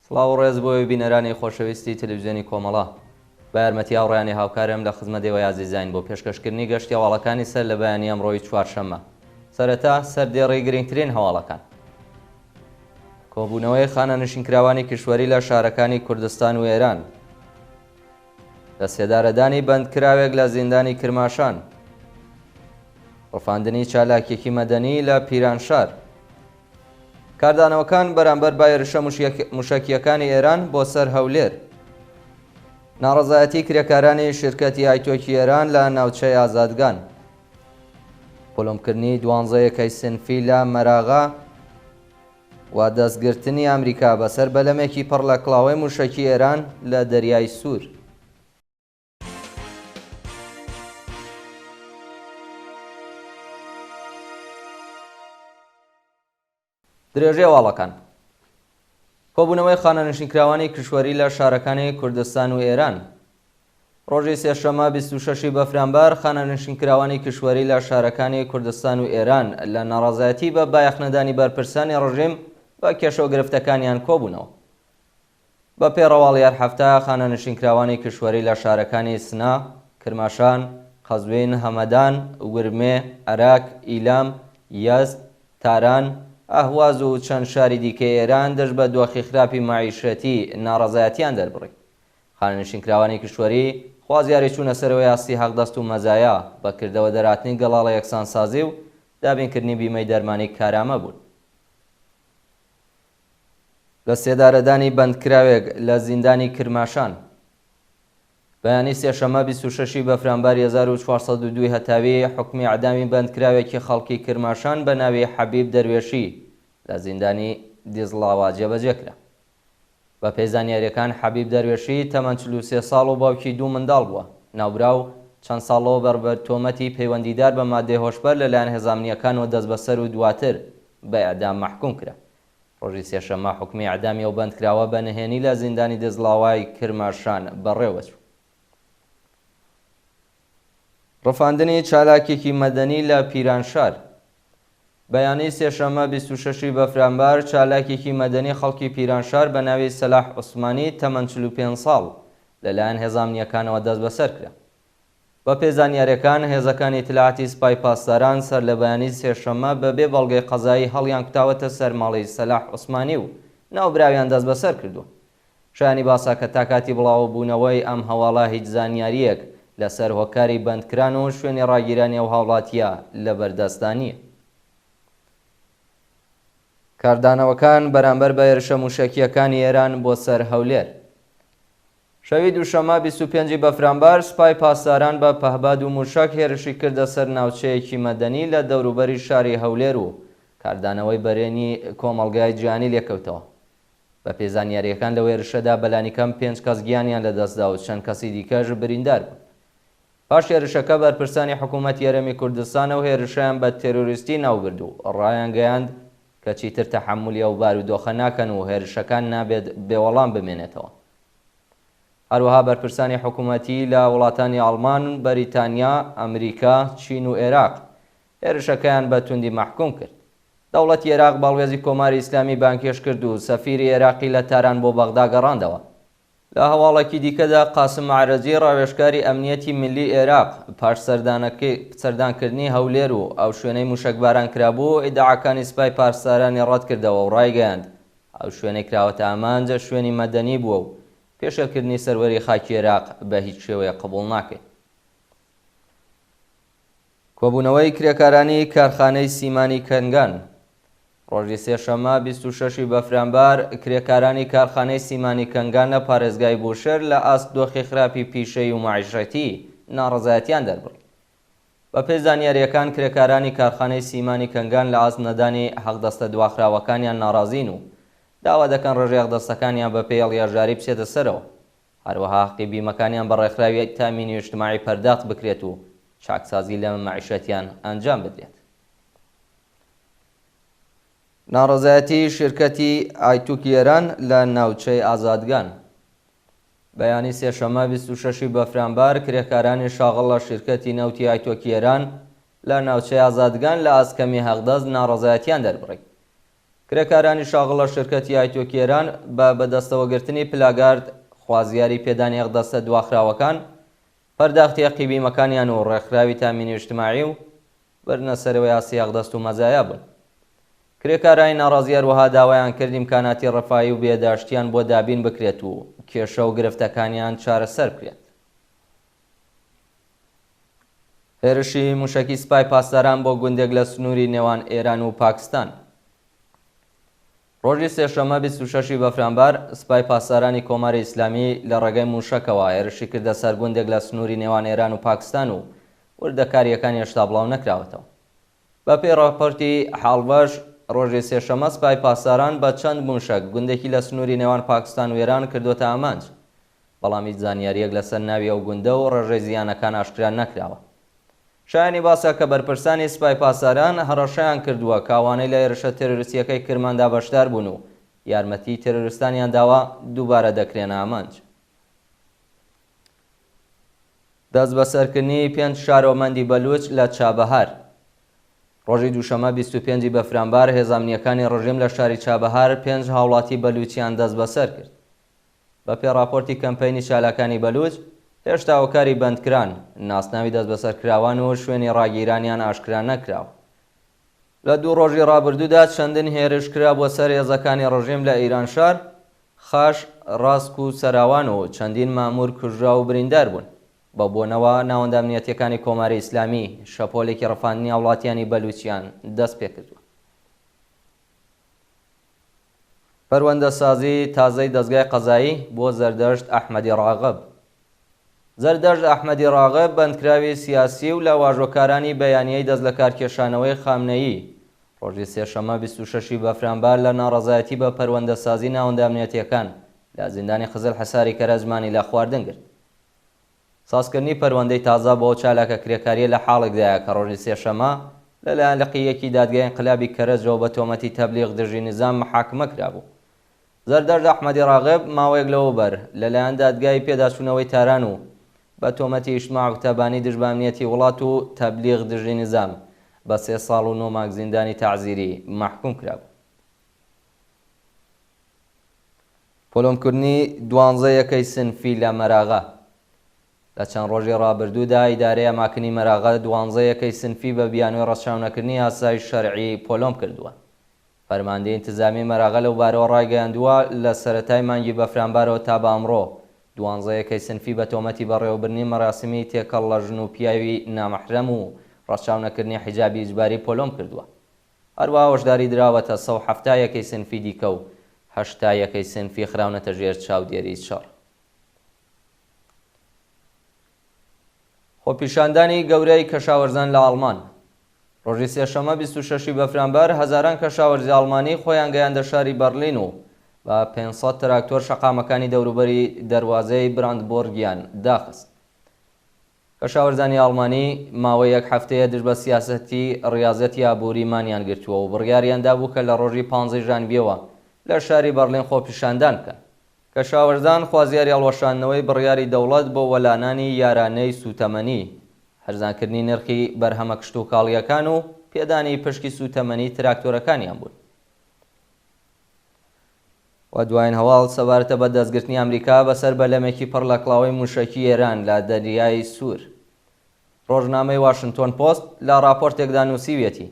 سڵاو و ڕێز بۆی بینەرانی خۆشەویستی تەلەڤیزیۆنی کۆمەڵە بە یارمەتی هاوڕێیانی هاوکارم لە خزمەتەوەی عەزیزان بۆ پێشکەشکردنی گەشتی هەواڵەکانی سەر لە بەیانی ئەمڕۆی چوارشەممە. سەرەتا سەردێڕی گرنگترین هەواڵەکان. کۆبوونەوەی خانەنشینکراوانی کشوەری لە شارەکانی کوردستان و ئێران، لە سێدارەدانی بەندکراوێک لە زیندانی کرماشان، ڕفاندنی چالاکێکی مەدەنی لە پیرانشار، کاردانەوەکان بەرامبەر با هێرشە موشەکیەکانی ئێران بۆ سەر هەولێر، ناڕەزایەتی کرێکارانی شرکەتی ئایتۆکی ئێران لە ناوچەی ئازادگان، پۆلۆمکردنی 12 یەکەی سنفی لە مەراغا و دەستگرتنی ئەمریکا بەسەر بەلەمێکی پڕ لە کڵاوەی موشەکی ئێران لە دەریای سوور. درێژەی هەواڵەکان. کۆبوونەوەی خانەنشینکراوانی کشوەری لە شارەکانی کوردستان و ئێران. ڕۆژی سێشەممە 26 بەفرامبەر خانەنشینکراوانی کشوەری لە شارەکانی کوردستان و ئێران لە ناڕازایەتی بە بایەخنەدانی بەرپرسانی ڕژیم بە کێشە گرفتەکانیان کۆبوونەوە. بە پێڕەواڵی هەر هەفتە خانەنشینکراوانی کشوەری لە شارەکانی سنا، کرماشان، قەزوین، هەمەدان، ورمێ، عێراق، ئیلام، یەزد، تاران، ئەهواز و چەند شاری دیکەی ئێران دەست بە دۆخی خراپی مەعیشەتی ناڕەزایەتیان دەربڕی. خانەنشینکراوانی کشوەری خوازیاری چوونە سەرەوەی ئاستی حەقدەست و مەزایە بەکردەوە دەرهاتنی گەڵاڵە یەکسانسازی و دابینکردنی بیمەی دەرمانی کارامە بوون. لە سێدارەدانی بەندکراوێک لە زیندانی کرماشان. بەیانی سێشەممە 26 بەفرامبەر 1402 هەتاوی حکمی ئەعدامی بەندکراوێکی خەڵکی کرماشان بە ناوی حەبیب دەروێشی لە زیندانی دیزڵاوە جێبەجێکرا. بە پێی زانیاریەکان حەبیب دەروێشی تەمەن 43 ساڵ و باوکی 2 منداڵ بووە. ناوبراو چەند ساڵەوە بەربەر تۆمەتی پەیوەندیدار بە مادەی هۆشبەر لەلایەن هێزانیەکانەوە دەست بەسەر و دواتر بە ئەعدام مەحکوم کرا. ڕۆژی سێشەممە حکمی ئەعدامی ئەو بەندکراوە بە نهێنی لە زیندانی دزڵاوای کرماشان بەڕێوەچوو. ڕفاندنی چالاکێکی مەدەنی لە پیرانشار. بەیانی سێشەممە 26 بەفرامبەر چالاکێکی مەدەنی خەڵکی پیرانشار بە ناوی سەلاح عوسمانی تەمەن 45 ساڵ لەلایەن هێزانیەکانەوە دەست بەسەر کرا. بە پێی زانیاریەکان هێزەکانی ئیتلاعاتی سوپای پاسداران سەر لە بەیانی سێشەممە بەبێ بەڵگەی قەزایی هەڵیان کوتاوەتە سەر ماڵی سەلاح عوسمانی و ناوبراویان دەست بەسەر کردووە. شایانی باسا کە تا کاتی بڵاو بوونەوەی ئەم هەواڵە هیچ زانیاریەک لەسەر هۆکاری بەندکران و شوێنی ڕاگیرانی ئەو هاوڵاتیە لەبەردەستانیە. کاردانەوەکان بەرامبەر بە هێرشە موشەکیەکانی ئێران بۆ سەر هەولێر. شەوی دووشەممە 25 بەفرامبەر سوپای پاسداران بە پەهباد و موشک هێرشی کردە سەر ناوچەیەکی مەدەنی لە دەوروبەری شاری هەولێر و کاردانەوەی بەرێنی کۆمەڵگای جیهانی لێکەوتەوە. بە پێی زانیاریەکان لە هێرشەدا بەلانیکەم 5 کەس گیانیان لەدەستدا و چەند کەسی دیکەش بریندار بوون. پاش هێرشەکە بەرپرسانی حکوومەتی هەرێمی کوردستانە و هێرشیان بە تێرۆریستی ناوبرد و ڕایان گەیاند کە چیتر تەحەمولی ئەو بارودۆخە ناکەن و هێرشەکان نابێت بێوەڵام بمێنێتەوە. هەروەها بەرپرسانی حکوومەتی لە وڵاتانی ئەڵمان، بەریتانیا، ئەمریکا، چین و عێراق هێرشەکەیان بە توندی مەحکوم کرد. دەوڵەتی عێراق باڵێزی کۆماری ئیسلامی بانکێش کرد و سەفیری عێراقی لە تاران بۆ بەغدا گەڕاندەوە. لە هەواڵێکی دیکەدا قاسم عەرەجی ڕاوێژکاری ئەمنیەتی ملی عێراق پاش سەردانکردنی هەولێر و ئەو شوێنەی موشەکباران کرابوو ئیدعاکانی سوپای پاسدارانی ڕەت کردەوە و ڕایگەیاند ئەو شوێنەی کراوەتە ئامانجە شوێنی مەدەنی بووە و پێشێلکردنی سەروەری خاکی عێراق بە هیچ شێوەیە قبوڵ ناکرێت. کۆبوونەوەی کرێکارانی کارخانەی سیمانی کەنگان. ڕۆژی سێشەممە 26 بەفرامبەر کرێکارانی کارخانەی سیمانی کەنگان لە پارێزگای بوشێر لە ئاست دۆخی خراپی پیشەی و مەعیشەتی ناڕەزایەتیان دەربڕی. بە پێی زانیاریەکان کرێکارانی کارخانەی سیمانی کەنگان لە ئاست نەدانی حەقدەستە دواخراوەکانیان ناڕازین و داوا دەکەن ڕێژەی حەقدەستەکانیان بە پێی هەڵیاژاری بچێتە سەرەوە. هەروەها حەقی بیمەکانیان بە ڕێکخراوی تامینی ئیجتیماعی پەرداخت بکرێت و چاکسازی لە مەعیشەتیان ئەنجام بدرێت. ناڕەزایەتی شرکەتی ئایتۆکی ئێران لە ناوچەی ئازادگان. بەیانی سێشەممە 26 بەفرامبەر کرێکارانی شاغڵ لە شرکەتی نەوتی ئایتۆکی ئێران لە ناوچەی ئازادگان لە ئاسکەمی حەقدەست ناڕەزایەتیان دەربڕی. کرێکارانی شاغڵ لە شرکەتی ئایتۆکی ئێران بە بەدەستەوەگرتنی پلاگارد خوازیاری پێدانی یەخدەستە دواخراوەکان پەرداختی قیبیمەکانیان و ڕێکخراوی تامینی اجتماعی و بەرنە سەرەوەی یاسی یەخدەست و مەزایە بوون. کرێکارانی ناڕازی هەروەها داوایان کرد ئیمکاناتی ڕەفاهی و بێداشتیان بۆ دابین بکرێت و کێشە و گرفتەکانیان چارەسەر بکرێت. هێرشی موشەکی سپای پاسداران بۆ گوندێک لە سنووری نێوان ئێران و پاکستان. ڕۆژی سێشەمە 26 بەفرامبار سپای پاسدارانی کۆماری ئیسلامی لە ڕێگەی موشەکەوە هێرشی کردە سەر گوندێک لە سنووری نێوان ئێران و پاکستان و وردەکاریەکانی هێشتا بڵاو نەکراوەتەوە. بە پێی ڕاپۆرتی حاڵبەش ڕۆژی سێشەمە سپای پاسداران بە چەند موشک گوندێکی لە سنووری نێوان پاکستان و ئێران کردوتە ئامانج، بەڵام هیچ زانیاریەک لەسەر ناوی ئەو گوندە و ڕێژەی زیانەکان ئاشکرا نەکراوە. شایانی باسە کە بەرپرسانی سپای پاسداران هەڕەشەیان کردووە کاوانەی لە هێرشە تێرۆریستیەکەی کرماندا بەشدار بوون و یارمەتی تێرۆریستانیان داوا دووبارە دەکرێنە ئامانج. دەست بەسەرکردنی 5 شارۆمەندی بەلوچ لە چابەهار. ڕۆژی دووشەمە 25 بەفرامبار هێزانامنیەکانی ڕژیم لە شاری چابەهار 5 هاوڵاتی بەلوچیان دەست بەسەر کرد. بە پێی ڕاپۆرتی کەمپەینی چالاکانی بەلوچ هێشتا هۆکاری بەندکران، ناسناوی دەست بەسەرکراوان و شوێنی ڕاگیرانیان ئاشکرا نەکراوە. لە دوو ڕۆژی ڕابردوودا چەندین هێرش کرا بۆ سەر هێزەکانی ڕژیم لە ئیرانشار، خاش، ڕاسک و سەراوان و چەندین مامور کوژرا و بریندار بوون. بە بۆنەوە ناوەندە ئەمنیەتیەکانی کۆماری ئیسلامی شەپۆلێکی ڕەفاندنی وڵاتیانی بەلوچیان دەست پێ کردووە. پەروەندەسازی تازەی دەستگای قەزایی بۆ زەردەشت ئەحمەدی ڕاغب. زەردەشت ئەحمەدی ڕاغب بەندکراوی سیاسی و لە واژۆکارانی بەیانیەی دەست لە کارکێشانەوەی خامنەیی ڕۆژی سێشەمە 26 بەفرامبار لە ناڕەزایەتی بە پەروەندەسازی ناوەندە ئەمنیەتیەکان لە زیندانی خزل حەساری کەرەزمانی لە خواردن گرت. سازکردنی پەروەندەی تازە بۆ چالاکە کرێکاریە لە حاڵێکدایە کە ڕۆژی سێشەمە لەلایەن لقیەکی دادگای ئینقلابی کەرەجەوە بە تۆمەتی تەبلیغ دژی نظام محاکمە کرابوو. زەردەشت ئەحمەدی ڕاغب ماوەیەک لەوەبەر لەلایەن دادگای پێداچوونەوەی تاران و بە تۆمەتی ئیجتیماع و تەبانی دژبانیەتی وڵات و تەبلیغ دژی نظام بە 3 ساڵ و 9 مانگ زیندانی تەعزیری محکوم کرابوو. پۆلۆمکردنی 12 یەکەی سنفی لە مەراغە. لە چەند ڕۆژی ڕابردوودا ئیدارەی ئەماکنی مەراغە 12 یەکەی سنفی بە بیانووی ڕەچاونەکردنی یاسای شەرعی پۆلۆم کردووە. فەرماندەی ئینتیزامی مەراغە لەو بارەوە ڕایگەیاندووە لە سەرەتای مانگی بەفرامبارەوە تا بە ئەمڕۆ 12 یەکەی سنفی بە تۆمەتی بەڕێوەبردنی مەراسمی تێکەڵ لە ژن و پیاوی نامەحرەم و ڕەچاونەکردنی حیجابی ئیجباری پۆلۆم کردووە. هەروەها هۆشداری دراوەتە 170 یەکەی سنفی دیکە و 80 یەکەی سنفی خراونەتە ژێر چاودێری شەڕ. خۆپیشاندانی گەورەی کەشاوەرزان لە ئاڵمان. ڕۆژی سێشەمە 26 بەفرامبار هەزاران کەشاوەرزی ئاڵمانی خۆیان گەیاندە شاری بەرلین و بە 500 تراکتۆر شەقامەکانی دەوروبەری دەروازەی براندبۆرگیان داخست. کەشاوەرزانی ئاڵمانی ماوەی یەک هەفتەیە دژ بە سیاسەتی ڕیاضەتی ئابووریمانیان گرتووە و بڕیاریاندا بوو کە لە ڕۆژی 15 ژانڤیەوە لە شاری بەرلین خۆپیشاندان بکەن. کەشاوەرزان خوازیاری هەڵوەشاندنەوەی بڕیاری دەوڵەت بۆ وەلانانی یارانەی سوتەمەنی، هەرزانکردنی نرخی بەرهەمە کشت و کاڵیەکان و پێدانی پشکی سوتەمەنی تراکتۆرەکانیان بوون. و دوایین هەواڵ سەبارەتە بە دەستگرتنی ئەمریکا بەسەر بەلەمێکی پڕ لە کڵاوەی موشەکی ئێران لە دەریای سوور. ڕۆژنامەی واشنتۆن پۆست لە راپۆرتێکدا نووسیویەتی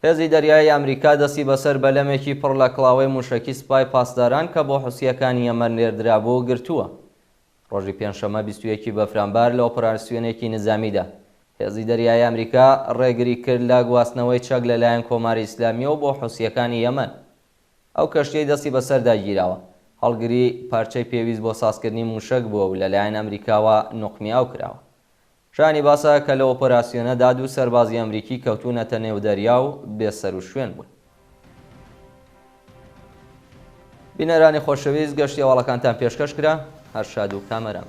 هێزی دەریای ئەمریکا دەستی بەسەر بەلەمێکی پڕ لە کڵاوەی موشەکی سپای پاسداران کە بۆ حوسیەکانی یەمەن لێردرابوو گرتووە. ڕۆژی پێنجشەمە 21 بەفرامبار لە ئۆپراسیۆنێکی نظامیدا هێزی دەریای ئەمریکا ڕێگری کرد لە گواستنەوەی چەک لەلایەن کۆماری ئیسلامیەوە بۆ حوسیەکانی یەمەن. ئەو کەشتیەی دەستی بەسەردا گیراوە هەڵگری پارچەی پێویست بۆ سازکردنی موشک بووە و لەلایەن ئەمریکاوە نوقمیاو کراوە. شانی باسە کە لە ئۆپەراسیۆنەدا 2 سەربازی ئەمریکی کەوتونەتە نێو دەریا و بێسەر و شوێن بوون. بینەرانی خۆشەویست گەشتی هەواڵەکانتان پێشکەش کرا. هەر شاد و کامەران.